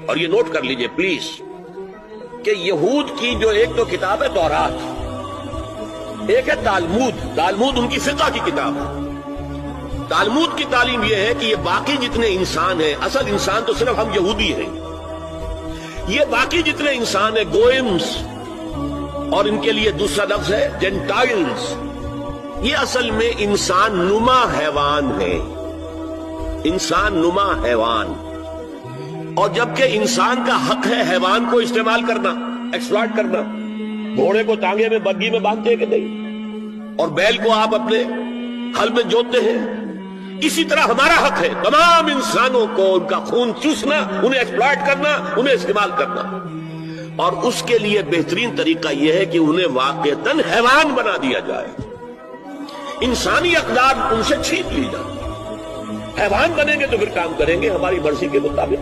और ये नोट कर लीजिए प्लीज कि यहूद की जो एक तो किताब है तौरात, एक है तालमूद। तालमूद उनकी फिक़ह की किताब है। तालमूद की तालीम यह है कि ये बाकी जितने इंसान हैं, असल इंसान तो सिर्फ हम यहूदी हैं, ये बाकी जितने इंसान हैं गोइम्स, और इनके लिए दूसरा लफ्ज है जेंटाइल्स, ये असल में इंसान नुमा हैवान है, इंसान नुमा हैवान। और जबकि इंसान का हक है हैवान को इस्तेमाल करना, एक्सप्लॉइट करना। घोड़े को तांगे में बग्गी में बांधते हैं कि नहीं, और बैल को आप अपने हल में जोतते हैं। इसी तरह हमारा हक है तमाम इंसानों को उनका खून चूसना, उन्हें एक्सप्लॉइट करना, उन्हें इस्तेमाल करना। और उसके लिए बेहतरीन तरीका यह है कि उन्हें वाक़तन हैवान बना दिया जाए, इंसानी अक़दार उनसे छीन ली जाए। हैवान बनेंगे तो फिर काम करेंगे हमारी मर्जी के मुताबिक।